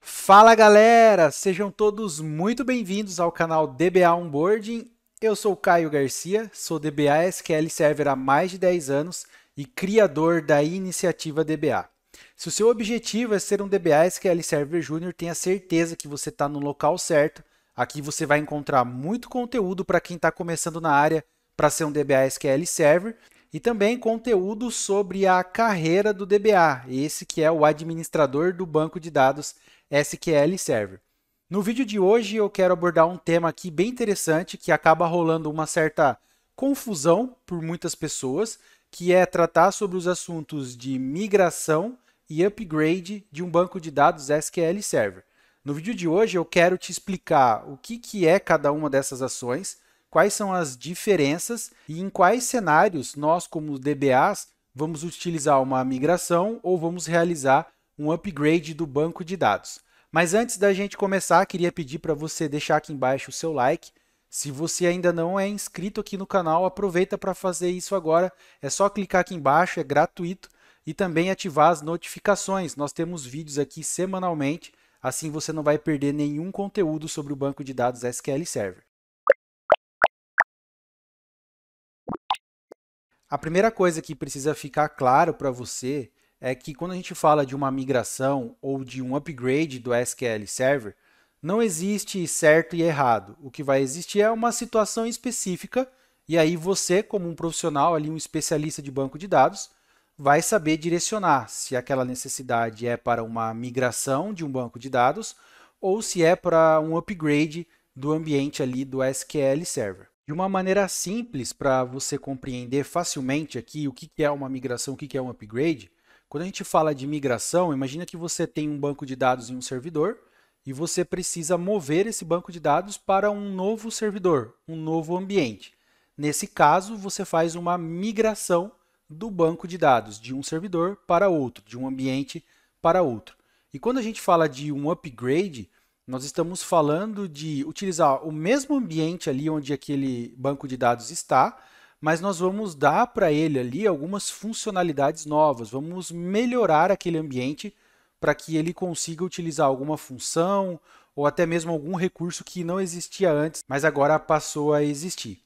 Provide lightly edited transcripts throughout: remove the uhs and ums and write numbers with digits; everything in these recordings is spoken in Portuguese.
Fala galera, sejam todos muito bem-vindos ao canal DBA Onboarding. Eu sou o Caio Garcia, sou DBA SQL Server há mais de 10 anos e criador da iniciativa DBA. Se o seu objetivo é ser um DBA SQL Server Júnior, tenha certeza que você está no local certo. Aqui você vai encontrar muito conteúdo para quem está começando na área para ser um DBA SQL Server e também conteúdo sobre a carreira do DBA, esse que é o administrador do banco de dados SQL Server. No vídeo de hoje eu quero abordar um tema aqui bem interessante que acaba rolando uma certa confusão por muitas pessoas, que é tratar sobre os assuntos de migração e upgrade de um banco de dados SQL Server. No vídeo de hoje eu quero te explicar o que é cada uma dessas ações, quais são as diferenças e em quais cenários nós, como DBAs, vamos utilizar uma migração ou vamos realizar um upgrade do banco de dados. Mas antes da gente começar, queria pedir para você deixar aqui embaixo o seu like. Se você ainda não é inscrito aqui no canal, aproveita para fazer isso agora. É só clicar aqui embaixo, é gratuito. E também ativar as notificações. Nós temos vídeos aqui semanalmente, assim você não vai perder nenhum conteúdo sobre o banco de dados SQL Server. A primeira coisa que precisa ficar claro para você é que quando a gente fala de uma migração ou de um upgrade do SQL Server, não existe certo e errado. O que vai existir é uma situação específica e aí você, como um profissional, ali, um especialista de banco de dados, vai saber direcionar se aquela necessidade é para uma migração de um banco de dados ou se é para um upgrade do ambiente ali do SQL Server. De uma maneira simples para você compreender facilmente aqui o que é uma migração, o que é um upgrade, quando a gente fala de migração, imagina que você tem um banco de dados em um servidor e você precisa mover esse banco de dados para um novo servidor, um novo ambiente. Nesse caso, você faz uma migração do banco de dados de um servidor para outro, de um ambiente para outro. E quando a gente fala de um upgrade, nós estamos falando de utilizar o mesmo ambiente ali onde aquele banco de dados está, mas nós vamos dar para ele ali algumas funcionalidades novas, vamos melhorar aquele ambiente para que ele consiga utilizar alguma função ou até mesmo algum recurso que não existia antes, mas agora passou a existir.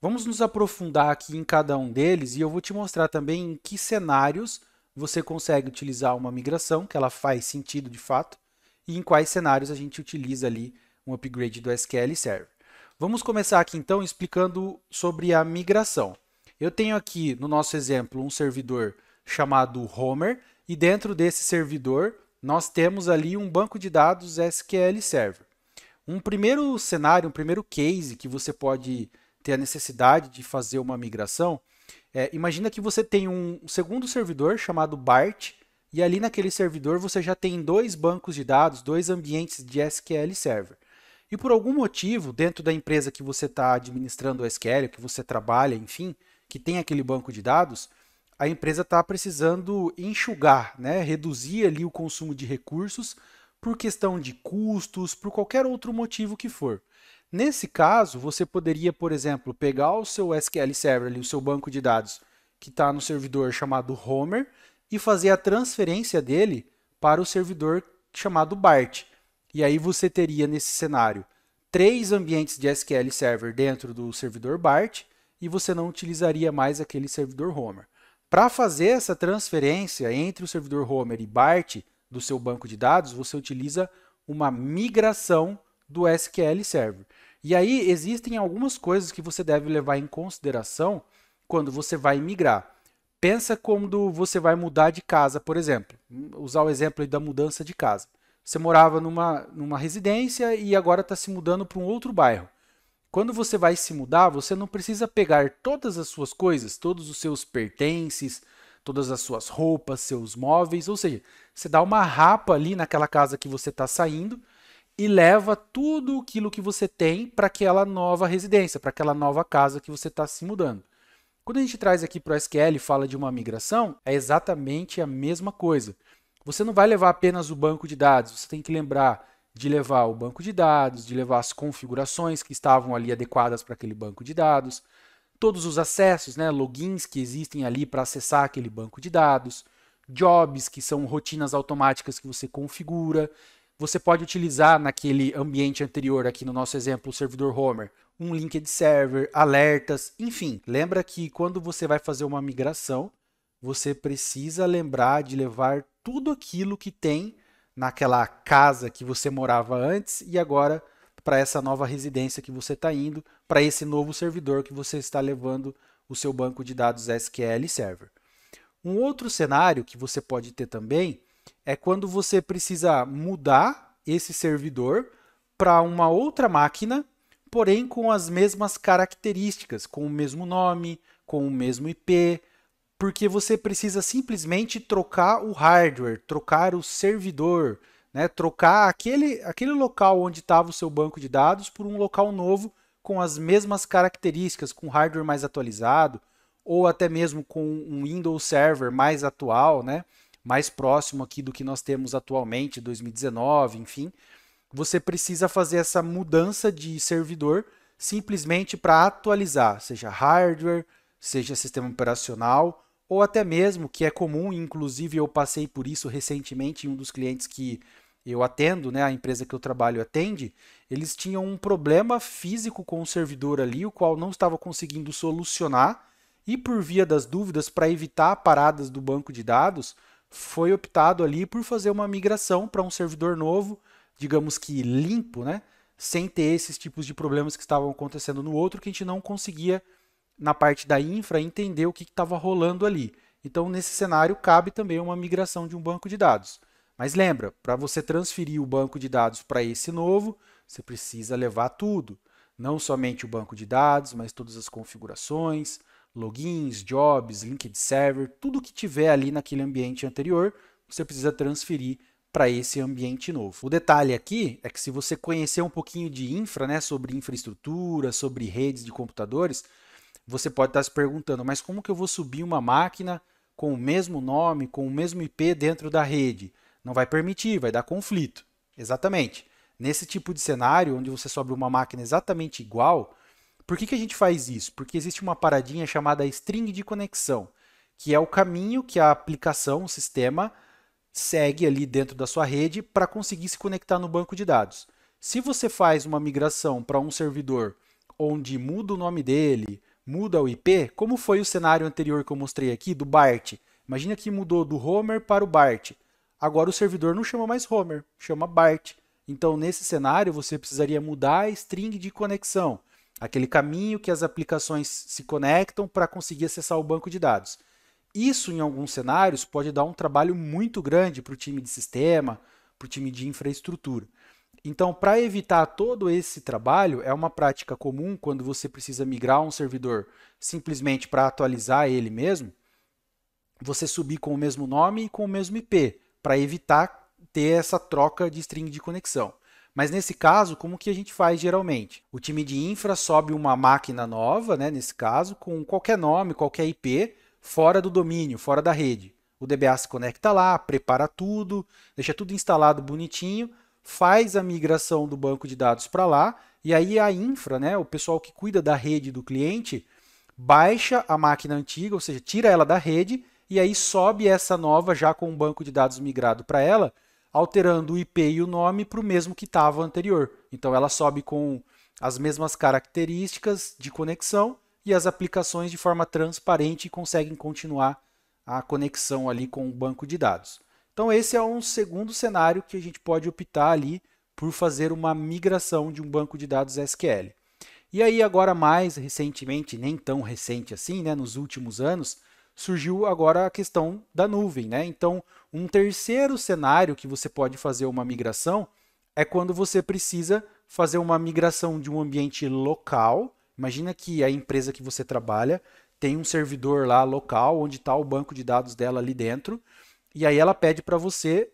Vamos nos aprofundar aqui em cada um deles e eu vou te mostrar também em que cenários você consegue utilizar uma migração, que ela faz sentido de fato, e em quais cenários a gente utiliza ali um upgrade do SQL Server. Vamos começar aqui então explicando sobre a migração. Eu tenho aqui no nosso exemplo um servidor chamado Homer e dentro desse servidor nós temos ali um banco de dados SQL Server. Um primeiro cenário, um primeiro case que você pode ter a necessidade de fazer uma migração, imagina que você tem um segundo servidor chamado BART e ali naquele servidor você já tem dois bancos de dados, dois ambientes de SQL Server. E por algum motivo, dentro da empresa que você está administrando o SQL, que você trabalha, enfim, que tem aquele banco de dados, a empresa está precisando enxugar, né? Reduzir ali o consumo de recursos por questão de custos, por qualquer outro motivo que for. Nesse caso, você poderia, por exemplo, pegar o seu SQL Server, ali, o seu banco de dados, que está no servidor chamado Homer, e fazer a transferência dele para o servidor chamado BART. E aí você teria nesse cenário 3 ambientes de SQL Server dentro do servidor BART e você não utilizaria mais aquele servidor Homer. Para fazer essa transferência entre o servidor Homer e BART do seu banco de dados, você utiliza uma migração do SQL Server. E aí existem algumas coisas que você deve levar em consideração quando você vai migrar. Pensa quando você vai mudar de casa, por exemplo. Usar o exemplo da mudança de casa. Você morava numa residência e agora está se mudando para um outro bairro. Quando você vai se mudar, você não precisa pegar todas as suas coisas, todos os seus pertences, todas as suas roupas, seus móveis, ou seja, você dá uma rapa ali naquela casa que você está saindo e leva tudo aquilo que você tem para aquela nova residência, para aquela nova casa que você está se mudando. Quando a gente traz aqui para o SQL e fala de uma migração, é exatamente a mesma coisa. Você não vai levar apenas o banco de dados, você tem que lembrar de levar o banco de dados, de levar as configurações que estavam ali adequadas para aquele banco de dados, todos os acessos, né, logins que existem ali para acessar aquele banco de dados, jobs, que são rotinas automáticas que você configura, Você pode utilizar naquele ambiente anterior, aqui no nosso exemplo, o servidor Homer, um linked server, alertas, enfim. Lembra que quando você vai fazer uma migração, você precisa lembrar de levar tudo aquilo que tem naquela casa que você morava antes e agora para essa nova residência que você está indo, para esse novo servidor que você está levando o seu banco de dados SQL Server. Um outro cenário que você pode ter também é quando você precisa mudar esse servidor para uma outra máquina, porém com as mesmas características, com o mesmo nome, com o mesmo IP, porque você precisa simplesmente trocar o hardware, trocar o servidor, né? Trocar aquele local onde estava o seu banco de dados por um local novo com as mesmas características, com hardware mais atualizado, ou até mesmo com um Windows Server mais atual, né? Mais próximo aqui do que nós temos atualmente, 2019, enfim. Você precisa fazer essa mudança de servidor simplesmente para atualizar, seja hardware, seja sistema operacional, ou até mesmo, que é comum, inclusive eu passei por isso recentemente em um dos clientes que eu atendo, né, a empresa que eu trabalho atende, eles tinham um problema físico com o servidor ali, o qual não estava conseguindo solucionar, e por via das dúvidas, para evitar paradas do banco de dados, foi optado ali por fazer uma migração para um servidor novo, digamos que limpo, né, sem ter esses tipos de problemas que estavam acontecendo no outro, que a gente não conseguia, na parte da infra, entender o que estava rolando ali. Então, nesse cenário, cabe também uma migração de um banco de dados. Mas lembra, para você transferir o banco de dados para esse novo, você precisa levar tudo. Não somente o banco de dados, mas todas as configurações, logins, jobs, linked server, tudo que tiver ali naquele ambiente anterior, você precisa transferir para esse ambiente novo. O detalhe aqui é que se você conhecer um pouquinho de infra, né, sobre infraestrutura, sobre redes de computadores, você pode estar se perguntando, mas como que eu vou subir uma máquina com o mesmo nome, com o mesmo IP dentro da rede? Não vai permitir, vai dar conflito. Exatamente. Nesse tipo de cenário, onde você sobe uma máquina exatamente igual, por que a gente faz isso? Porque existe uma paradinha chamada string de conexão, que é o caminho que a aplicação, o sistema, segue ali dentro da sua rede para conseguir se conectar no banco de dados. Se você faz uma migração para um servidor onde muda o nome dele, muda o IP, como foi o cenário anterior que eu mostrei aqui do Bart. Imagina que mudou do Homer para o Bart. Agora o servidor não chama mais Homer, chama Bart. Então, nesse cenário, você precisaria mudar a string de conexão, aquele caminho que as aplicações se conectam para conseguir acessar o banco de dados. Isso, em alguns cenários, pode dar um trabalho muito grande para o time de sistema, para o time de infraestrutura. Então, para evitar todo esse trabalho, é uma prática comum quando você precisa migrar um servidor simplesmente para atualizar ele mesmo, você subir com o mesmo nome e com o mesmo IP, para evitar ter essa troca de string de conexão. Mas nesse caso, como que a gente faz geralmente? O time de infra sobe uma máquina nova, né, nesse caso, com qualquer nome, qualquer IP, fora do domínio, fora da rede. O DBA se conecta lá, prepara tudo, deixa tudo instalado bonitinho, faz a migração do banco de dados para lá, e aí a infra, né, o pessoal que cuida da rede do cliente, baixa a máquina antiga, ou seja, tira ela da rede, e aí sobe essa nova já com o banco de dados migrado para ela, alterando o IP e o nome para o mesmo que estava anterior. Então ela sobe com as mesmas características de conexão e as aplicações de forma transparente conseguem continuar a conexão ali com o banco de dados. Então esse é um segundo cenário que a gente pode optar ali por fazer uma migração de um banco de dados SQL. E aí agora mais recentemente, nem tão recente assim, né, nos últimos anos, surgiu agora a questão da nuvem, né? Então, um terceiro cenário que você pode fazer uma migração é quando você precisa fazer uma migração de um ambiente local. Imagina que a empresa que você trabalha tem um servidor lá local, onde está o banco de dados dela ali dentro, e aí ela pede para você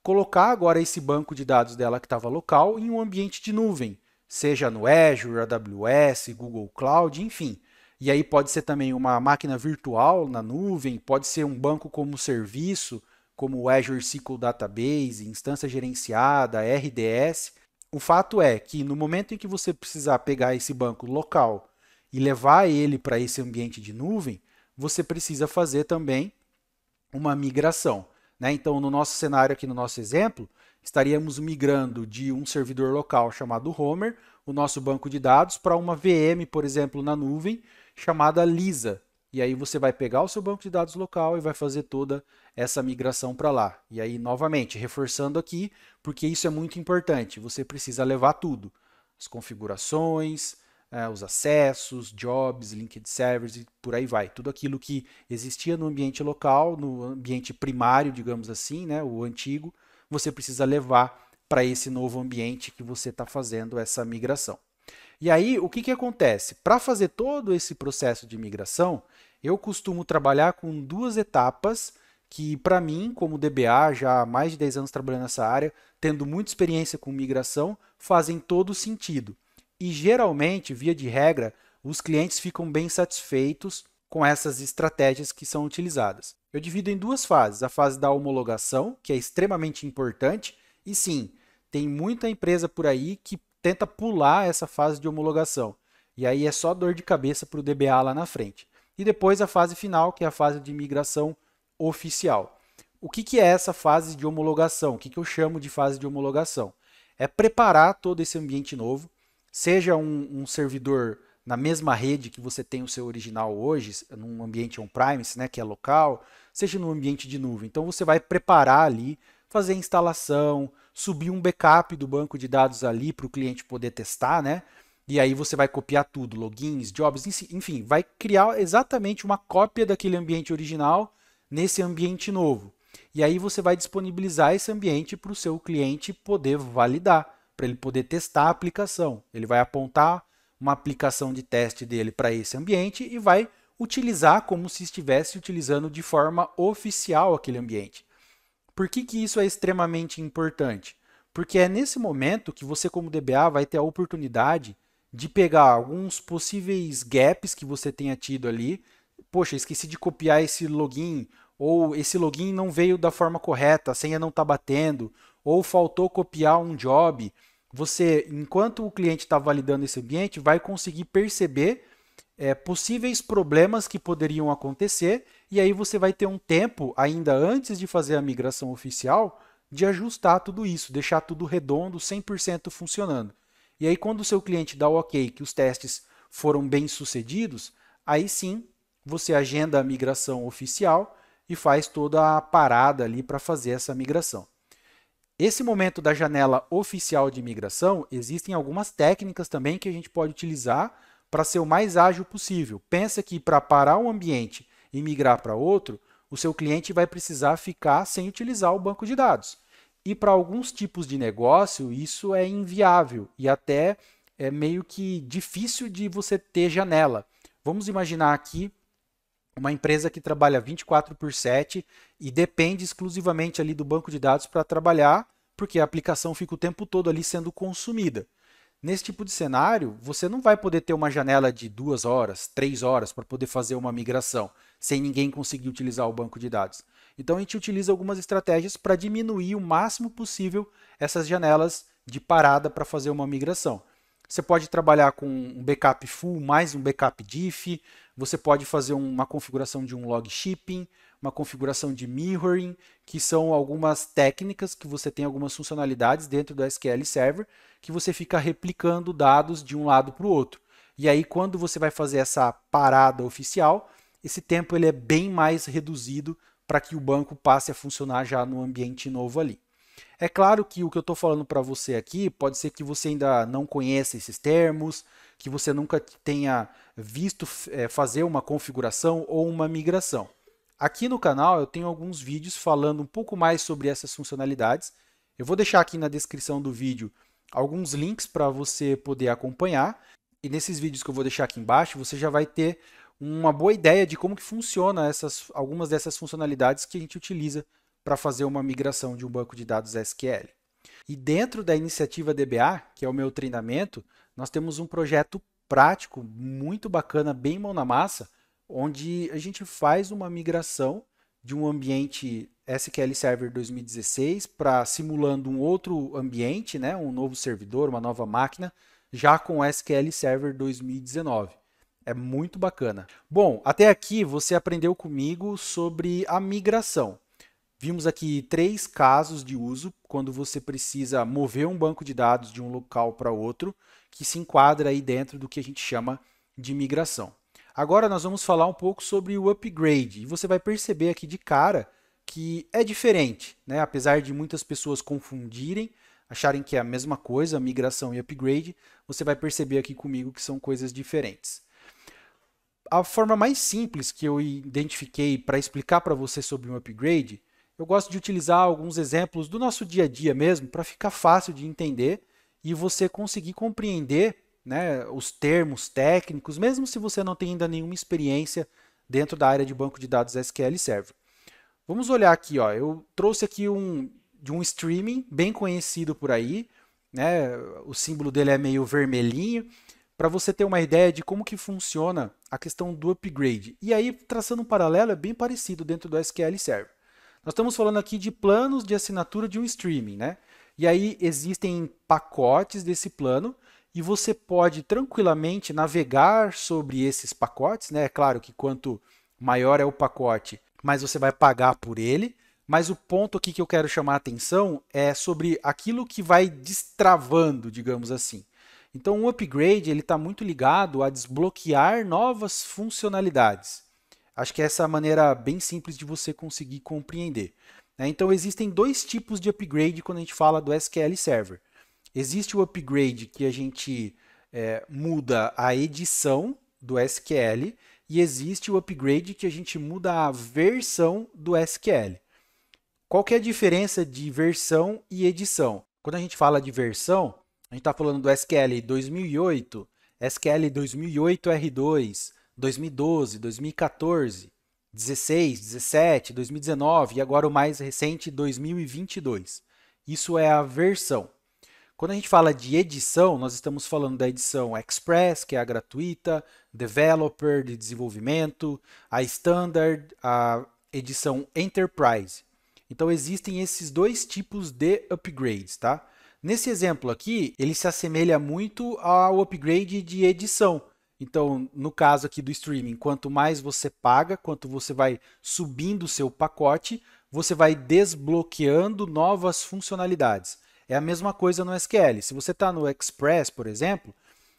colocar agora esse banco de dados dela que estava local em um ambiente de nuvem, seja no Azure, AWS, Google Cloud, enfim. E aí pode ser também uma máquina virtual na nuvem, pode ser um banco como serviço, como o Azure SQL Database, instância gerenciada, RDS. O fato é que no momento em que você precisar pegar esse banco local e levar ele para esse ambiente de nuvem, você precisa fazer também uma migração, né? Então, no nosso cenário aqui, no nosso exemplo, estaríamos migrando de um servidor local chamado Homer, o nosso banco de dados, para uma VM, por exemplo, na nuvem, chamada Lisa. E aí você vai pegar o seu banco de dados local e vai fazer toda essa migração para lá. E aí, novamente, reforçando aqui, porque isso é muito importante, você precisa levar tudo. As configurações, os acessos, jobs, linked servers e por aí vai. Tudo aquilo que existia no ambiente local, no ambiente primário, digamos assim, né, o antigo, você precisa levar para esse novo ambiente que você está fazendo essa migração. E aí, o que, que acontece? Para fazer todo esse processo de migração, eu costumo trabalhar com duas etapas que, para mim, como DBA, já há mais de 10 anos trabalhando nessa área, tendo muita experiência com migração, fazem todo sentido. E geralmente, via de regra, os clientes ficam bem satisfeitos com essas estratégias que são utilizadas. Eu divido em duas fases, a fase da homologação, que é extremamente importante, e sim, tem muita empresa por aí que tenta pular essa fase de homologação. E aí é só dor de cabeça para o DBA lá na frente. E depois a fase final, que é a fase de migração oficial. O que é essa fase de homologação? O que eu chamo de fase de homologação? É preparar todo esse ambiente novo, seja um servidor na mesma rede que você tem o seu original hoje, num ambiente on-premise, né, que é local, seja no ambiente de nuvem. Então você vai preparar ali, fazer a instalação, subir um backup do banco de dados ali para o cliente poder testar, né? E aí você vai copiar tudo, logins, jobs, enfim, vai criar exatamente uma cópia daquele ambiente original nesse ambiente novo. E aí você vai disponibilizar esse ambiente para o seu cliente poder validar, para ele poder testar a aplicação. Ele vai apontar uma aplicação de teste dele para esse ambiente e vai utilizar como se estivesse utilizando de forma oficial aquele ambiente. Por que isso é extremamente importante? Porque é nesse momento que você, como DBA, vai ter a oportunidade de pegar alguns possíveis gaps que você tenha tido ali. Poxa, esqueci de copiar esse login, ou esse login não veio da forma correta, a senha não está batendo, ou faltou copiar um job. Você, enquanto o cliente está validando esse ambiente, vai conseguir perceber possíveis problemas que poderiam acontecer, e aí você vai ter um tempo, ainda antes de fazer a migração oficial, de ajustar tudo isso, deixar tudo redondo, 100% funcionando. E aí quando o seu cliente dá o ok, que os testes foram bem sucedidos, aí sim você agenda a migração oficial e faz toda a parada ali para fazer essa migração. Esse momento da janela oficial de migração, existem algumas técnicas também que a gente pode utilizar para ser o mais ágil possível. Pensa que para parar um ambiente e migrar para outro, o seu cliente vai precisar ficar sem utilizar o banco de dados. E para alguns tipos de negócio, isso é inviável e até é meio que difícil de você ter janela. Vamos imaginar aqui uma empresa que trabalha 24/7 e depende exclusivamente ali do banco de dados para trabalhar, porque a aplicação fica o tempo todo ali sendo consumida. Nesse tipo de cenário, você não vai poder ter uma janela de 2 horas, 3 horas para poder fazer uma migração, sem ninguém conseguir utilizar o banco de dados. Então a gente utiliza algumas estratégias para diminuir o máximo possível essas janelas de parada para fazer uma migração. Você pode trabalhar com um backup full mais um backup diff, você pode fazer uma configuração de um log shipping, uma configuração de mirroring, que são algumas técnicas que você tem algumas funcionalidades dentro do SQL Server, que você fica replicando dados de um lado para o outro. E aí quando você vai fazer essa parada oficial, esse tempo ele é bem mais reduzido para que o banco passe a funcionar já no ambiente novo ali. É claro que o que eu estou falando para você aqui pode ser que você ainda não conheça esses termos, que você nunca tenha visto fazer uma configuração ou uma migração. Aqui no canal eu tenho alguns vídeos falando um pouco mais sobre essas funcionalidades. Eu vou deixar aqui na descrição do vídeo alguns links para você poder acompanhar. E nesses vídeos que eu vou deixar aqui embaixo, você já vai ter uma boa ideia de como que funciona algumas dessas funcionalidades que a gente utiliza para fazer uma migração de um banco de dados SQL. E dentro da iniciativa DBA, que é o meu treinamento, nós temos um projeto prático muito bacana, bem mão na massa, onde a gente faz uma migração de um ambiente SQL Server 2016 para simulando um outro ambiente, né, um novo servidor, uma nova máquina, já com SQL Server 2019. É muito bacana. Bom, até aqui você aprendeu comigo sobre a migração. Vimos aqui 3 casos de uso quando você precisa mover um banco de dados de um local para outro, que se enquadra aí dentro do que a gente chama de migração. Agora nós vamos falar um pouco sobre o upgrade, e você vai perceber aqui de cara que é diferente, né? Apesar de muitas pessoas confundirem, acharem que é a mesma coisa, migração e upgrade, você vai perceber aqui comigo que são coisas diferentes. A forma mais simples que eu identifiquei para explicar para você sobre um upgrade, eu gosto de utilizar alguns exemplos do nosso dia a dia mesmo, para ficar fácil de entender e você conseguir compreender, né, os termos técnicos, mesmo se você não tem ainda nenhuma experiência dentro da área de banco de dados SQL Server. Vamos olhar aqui, ó, eu trouxe aqui de um streaming bem conhecido por aí, né, o símbolo dele é meio vermelhinho, para você ter uma ideia de como que funciona a questão do upgrade. E aí, traçando um paralelo, é bem parecido dentro do SQL Server. Nós estamos falando aqui de planos de assinatura de um streaming, né? E aí existem pacotes desse plano e você pode tranquilamente navegar sobre esses pacotes, né? É claro que quanto maior é o pacote, mais você vai pagar por ele. Mas o ponto aqui que eu quero chamar a atenção é sobre aquilo que vai destravando, digamos assim. Então, o upgrade está muito ligado a desbloquear novas funcionalidades. Acho que essa é a maneira bem simples de você conseguir compreender. Então, existem 2 tipos de upgrade quando a gente fala do SQL Server. Existe o upgrade que a gente muda a edição do SQL e existe o upgrade que a gente muda a versão do SQL. Qual que é a diferença de versão e edição? Quando a gente fala de versão, a gente está falando do SQL 2008, SQL 2008 R2, 2012, 2014, 16, 17, 2019 e agora o mais recente 2022. Isso é a versão. Quando a gente fala de edição, nós estamos falando da edição Express, que é a gratuita, Developer, de desenvolvimento, a Standard, a edição Enterprise. Então existem esses 2 tipos de upgrades, tá? Nesse exemplo aqui, ele se assemelha muito ao upgrade de edição. Então, no caso aqui do streaming, quanto mais você paga, quanto você vai subindo o seu pacote, você vai desbloqueando novas funcionalidades. É a mesma coisa no SQL. Se você está no Express, por exemplo,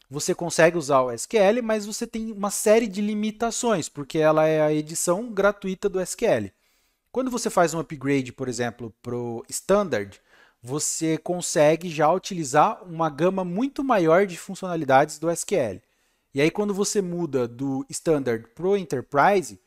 você consegue usar o SQL, mas você tem uma série de limitações, porque ela é a edição gratuita do SQL. Quando você faz um upgrade, por exemplo, para o Standard, você consegue já utilizar uma gama muito maior de funcionalidades do SQL. E aí, quando você muda do Standard para o Enterprise,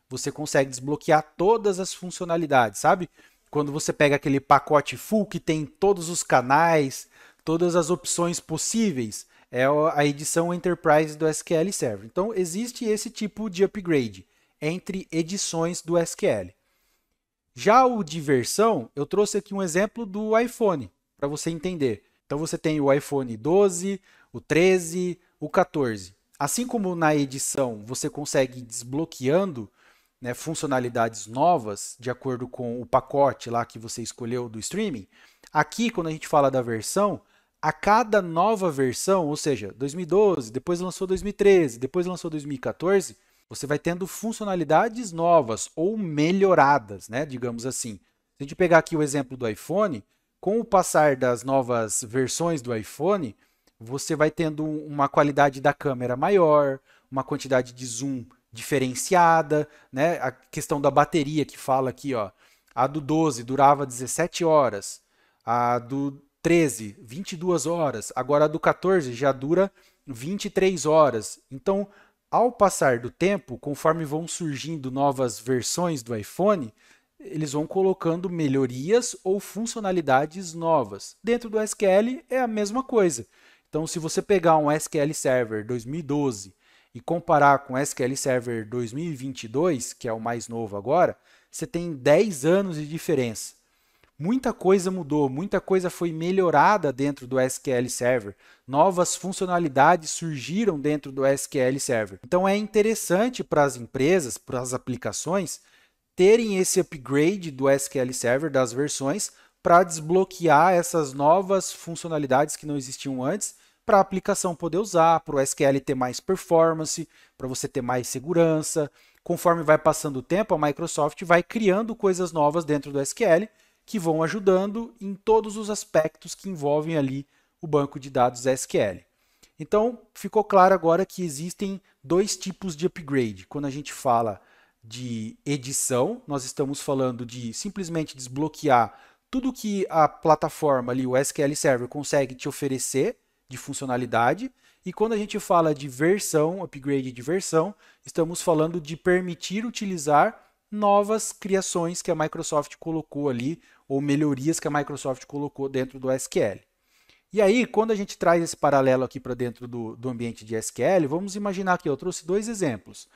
você consegue desbloquear todas as funcionalidades, sabe? Quando você pega aquele pacote full que tem todos os canais, todas as opções possíveis, é a edição Enterprise do SQL Server. Então, existe esse tipo de upgrade entre edições do SQL. Já o de versão, eu trouxe aqui um exemplo do iPhone, para você entender. Então você tem o iPhone 12, o 13, o 14. Assim como na edição você consegue ir desbloqueando, né, funcionalidades novas de acordo com o pacote lá que você escolheu do streaming, aqui quando a gente fala da versão, a cada nova versão, ou seja, 2012, depois lançou 2013, depois lançou 2014, você vai tendo funcionalidades novas ou melhoradas, né? Digamos assim. Se a gente pegar aqui o exemplo do iPhone, com o passar das novas versões do iPhone, você vai tendo uma qualidade da câmera maior, uma quantidade de zoom diferenciada, né? A questão da bateria que fala aqui, ó, a do 12 durava 17 horas, a do 13, 22 horas, agora a do 14 já dura 23 horas. Então, ao passar do tempo, conforme vão surgindo novas versões do iPhone, eles vão colocando melhorias ou funcionalidades novas. Dentro do SQL é a mesma coisa. Então, se você pegar um SQL Server 2012 e comparar com o SQL Server 2022, que é o mais novo agora, você tem 10 anos de diferença. Muita coisa mudou, muita coisa foi melhorada dentro do SQL Server. Novas funcionalidades surgiram dentro do SQL Server. Então é interessante para as empresas, para as aplicações, terem esse upgrade do SQL Server, das versões, para desbloquear essas novas funcionalidades que não existiam antes, para a aplicação poder usar, para o SQL ter mais performance, para você ter mais segurança. Conforme vai passando o tempo, a Microsoft vai criando coisas novas dentro do SQL que vão ajudando em todos os aspectos que envolvem ali o banco de dados SQL. Então, ficou claro agora que existem dois tipos de upgrade. Quando a gente fala de edição, nós estamos falando de simplesmente desbloquear tudo que a plataforma ali, o SQL Server, consegue te oferecer de funcionalidade. E quando a gente fala de versão, upgrade de versão, estamos falando de permitir utilizar novas criações que a Microsoft colocou ali, ou melhorias que a Microsoft colocou dentro do SQL. E aí, quando a gente traz esse paralelo aqui para dentro do ambiente de SQL, vamos imaginar que eu trouxe dois exemplos.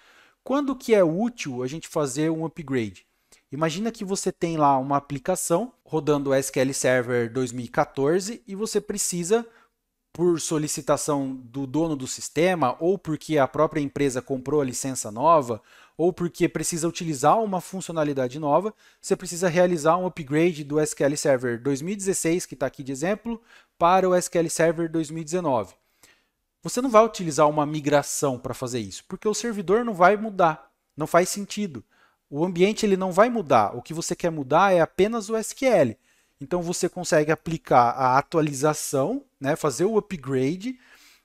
Quando que é útil a gente fazer um upgrade? Imagina que você tem lá uma aplicação rodando o SQL Server 2014 e você precisa, por solicitação do dono do sistema, ou porque a própria empresa comprou a licença nova, ou porque precisa utilizar uma funcionalidade nova, você precisa realizar um upgrade do SQL Server 2016, que está aqui de exemplo, para o SQL Server 2019. Você não vai utilizar uma migração para fazer isso, porque o servidor não vai mudar, não faz sentido. O ambiente ele não vai mudar, o que você quer mudar é apenas o SQL. Então você consegue aplicar a atualização, né, fazer o upgrade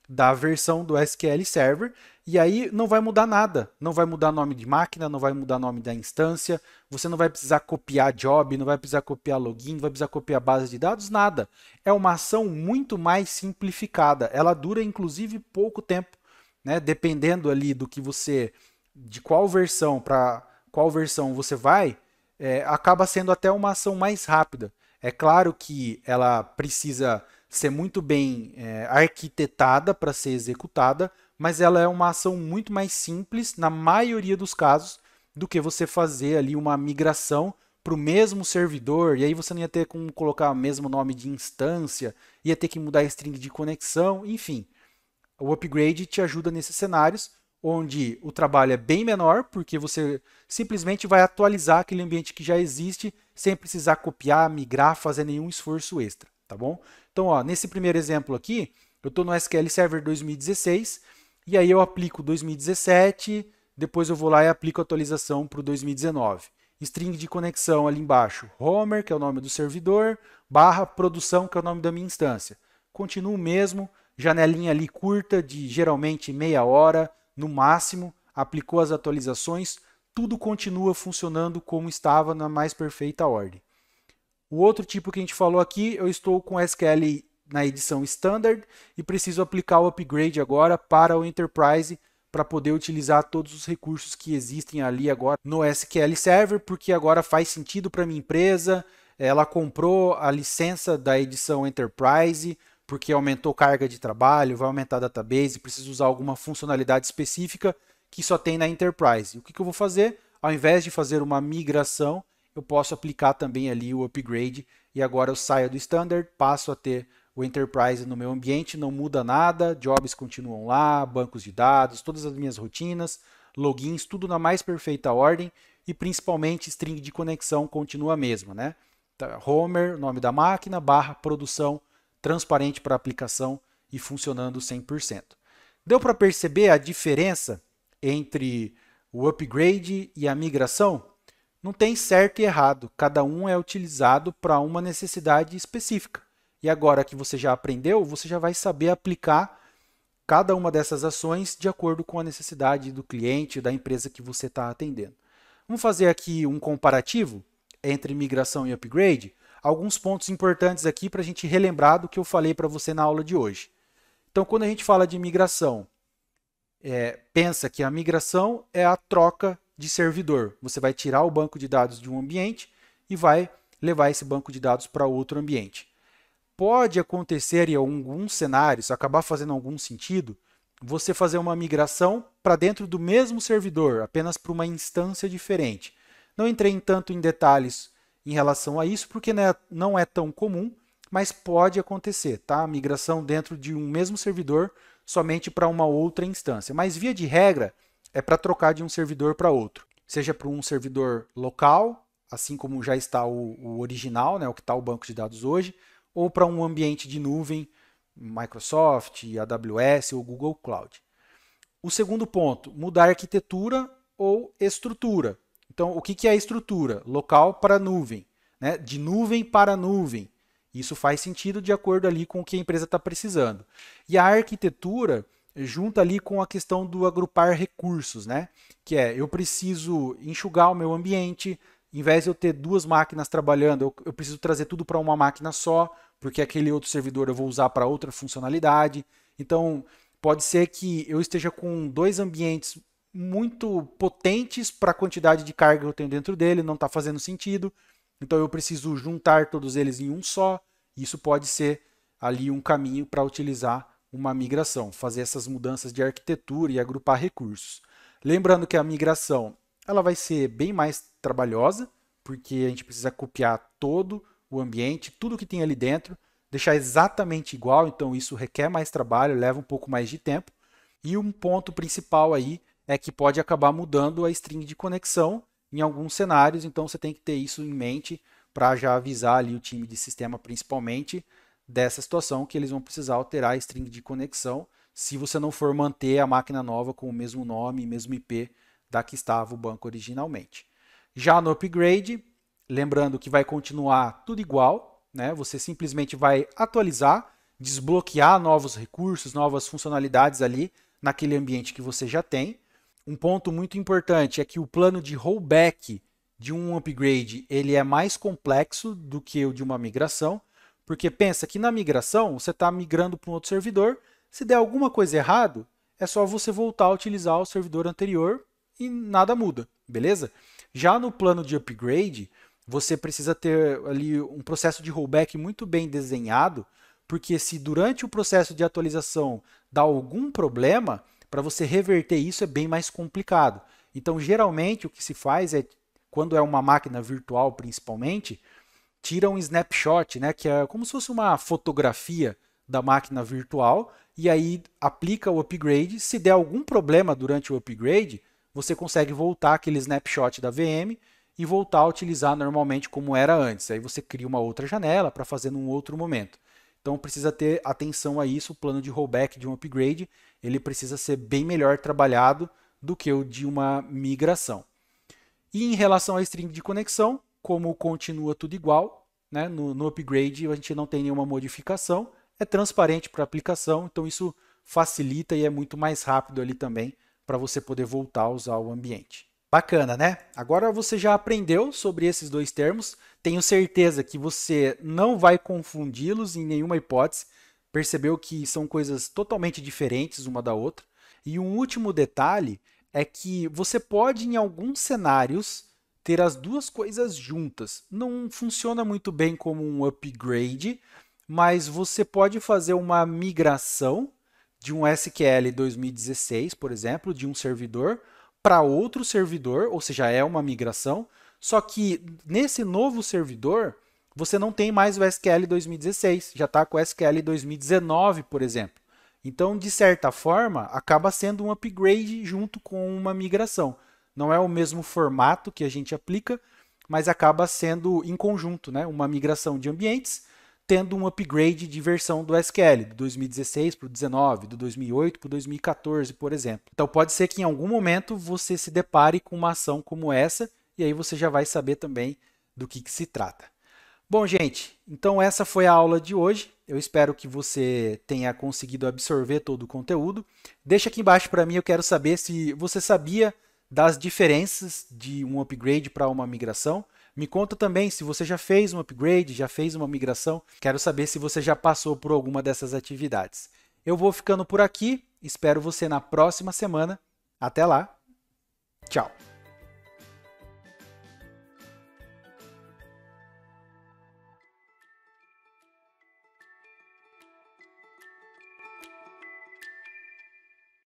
da versão do SQL Server, e aí não vai mudar nada. Não vai mudar nome de máquina, não vai mudar nome da instância, você não vai precisar copiar job, não vai precisar copiar login, não vai precisar copiar base de dados, nada. É uma ação muito mais simplificada. Ela dura inclusive pouco tempo, né? Dependendo ali do que você, de qual versão para qual versão você vai, acaba sendo até uma ação mais rápida. É claro que ela precisa ser muito bem arquitetada para ser executada, mas ela é uma ação muito mais simples, na maioria dos casos, do que você fazer ali uma migração para o mesmo servidor, e aí você não ia ter como colocar o mesmo nome de instância, ia ter que mudar a string de conexão, enfim. O upgrade te ajuda nesses cenários, onde o trabalho é bem menor, porque você simplesmente vai atualizar aquele ambiente que já existe, sem precisar copiar, migrar, fazer nenhum esforço extra, tá bom? Então, ó, nesse primeiro exemplo aqui, eu estou no SQL Server 2016, e aí eu aplico 2017, depois eu vou lá e aplico a atualização para o 2019. String de conexão ali embaixo, Homer, que é o nome do servidor, barra produção, que é o nome da minha instância. Continuo mesmo, janelinha ali curta, de geralmente meia hora, no máximo, aplicou as atualizações, tudo continua funcionando como estava na mais perfeita ordem. O outro tipo que a gente falou aqui, eu estou com SQL na edição Standard e preciso aplicar o upgrade agora para o Enterprise para poder utilizar todos os recursos que existem ali agora no SQL Server, porque agora faz sentido para a minha empresa, ela comprou a licença da edição Enterprise, porque aumentou carga de trabalho, vai aumentar a database, preciso usar alguma funcionalidade específica que só tem na Enterprise. O que eu vou fazer? Ao invés de fazer uma migração, eu posso aplicar também ali o upgrade e agora eu saio do Standard, passo a ter o Enterprise no meu ambiente, não muda nada, jobs continuam lá, bancos de dados, todas as minhas rotinas, logins, tudo na mais perfeita ordem e principalmente string de conexão continua a mesma, né? Homer, nome da máquina, barra produção, transparente para a aplicação e funcionando 100%. Deu para perceber a diferença entre o upgrade e a migração? Não tem certo e errado, cada um é utilizado para uma necessidade específica. E agora que você já aprendeu, você já vai saber aplicar cada uma dessas ações de acordo com a necessidade do cliente, da empresa que você está atendendo. Vamos fazer aqui um comparativo entre migração e upgrade? Alguns pontos importantes aqui para a gente relembrar do que eu falei para você na aula de hoje. Então, quando a gente fala de migração, pensa que a migração é a troca de servidor. Você vai tirar o banco de dados de um ambiente e vai levar esse banco de dados para outro ambiente. Pode acontecer em alguns cenários, acabar fazendo algum sentido, você fazer uma migração para dentro do mesmo servidor, apenas para uma instância diferente. Não entrei tanto em detalhes em relação a isso, porque não é tão comum, mas pode acontecer, tá? A migração dentro de um mesmo servidor somente para uma outra instância. Mas, via de regra, é para trocar de um servidor para outro. Seja para um servidor local, assim como já está o original, né, o que está o banco de dados hoje, ou para um ambiente de nuvem, Microsoft, AWS ou Google Cloud. O segundo ponto, mudar arquitetura ou estrutura. Então, o que é a estrutura? Local para nuvem, né? De nuvem para nuvem. Isso faz sentido de acordo ali com o que a empresa está precisando. E a arquitetura junta ali com a questão do agrupar recursos, né? Que é, eu preciso enxugar o meu ambiente, em vez de eu ter duas máquinas trabalhando, eu preciso trazer tudo para uma máquina só, porque aquele outro servidor eu vou usar para outra funcionalidade. Então, pode ser que eu esteja com dois ambientes muito potentes para a quantidade de carga que eu tenho dentro dele, não está fazendo sentido. Então eu preciso juntar todos eles em um só. Isso pode ser ali um caminho para utilizar uma migração, fazer essas mudanças de arquitetura e agrupar recursos. Lembrando que a migração ela vai ser bem mais trabalhosa, porque a gente precisa copiar todo o ambiente, tudo que tem ali dentro, deixar exatamente igual, então isso requer mais trabalho, leva um pouco mais de tempo. E um ponto principal aí é que pode acabar mudando a string de conexão em alguns cenários, então você tem que ter isso em mente para já avisar ali o time de sistema, principalmente, dessa situação que eles vão precisar alterar a string de conexão se você não for manter a máquina nova com o mesmo nome e mesmo IP da que estava o banco originalmente. Já no upgrade, lembrando que vai continuar tudo igual, né? Você simplesmente vai atualizar, desbloquear novos recursos, novas funcionalidades ali naquele ambiente que você já tem. Um ponto muito importante é que o plano de rollback de um upgrade ele é mais complexo do que o de uma migração, porque pensa que na migração você está migrando para um outro servidor, se der alguma coisa errado, é só você voltar a utilizar o servidor anterior e nada muda, beleza? Já no plano de upgrade, você precisa ter ali um processo de rollback muito bem desenhado, porque se durante o processo de atualização dá algum problema, para você reverter isso é bem mais complicado. Então, geralmente, o que se faz é, quando é uma máquina virtual principalmente, tira um snapshot, né, que é como se fosse uma fotografia da máquina virtual, e aí aplica o upgrade. Se der algum problema durante o upgrade, você consegue voltar aquele snapshot da VM e voltar a utilizar normalmente como era antes. Aí você cria uma outra janela para fazer num outro momento. Então precisa ter atenção a isso, o plano de rollback de um upgrade, ele precisa ser bem melhor trabalhado do que o de uma migração. E em relação à string de conexão, como continua tudo igual, né, no upgrade a gente não tem nenhuma modificação, é transparente para a aplicação, então isso facilita e é muito mais rápido ali também para você poder voltar a usar o ambiente. Bacana, né? Agora você já aprendeu sobre esses dois termos. Tenho certeza que você não vai confundi-los em nenhuma hipótese. Percebeu que são coisas totalmente diferentes uma da outra. E um último detalhe é que você pode, em alguns cenários, ter as duas coisas juntas. Não funciona muito bem como um upgrade, mas você pode fazer uma migração de um SQL 2016, por exemplo, de um servidor para outro servidor, ou seja, é uma migração, só que nesse novo servidor você não tem mais o SQL 2016, já está com o SQL 2019, por exemplo. Então, de certa forma, acaba sendo um upgrade junto com uma migração. Não é o mesmo formato que a gente aplica, mas acaba sendo em conjunto, né? Uma migração de ambientes, tendo um upgrade de versão do SQL, do 2016 para o 19, do 2008 para o 2014, por exemplo. Então pode ser que em algum momento você se depare com uma ação como essa, e aí você já vai saber também do que se trata. Bom, gente, então essa foi a aula de hoje. Eu espero que você tenha conseguido absorver todo o conteúdo. Deixa aqui embaixo para mim, eu quero saber se você sabia das diferenças de um upgrade para uma migração. Me conta também se você já fez um upgrade, já fez uma migração. Quero saber se você já passou por alguma dessas atividades. Eu vou ficando por aqui. Espero você na próxima semana. Até lá. Tchau.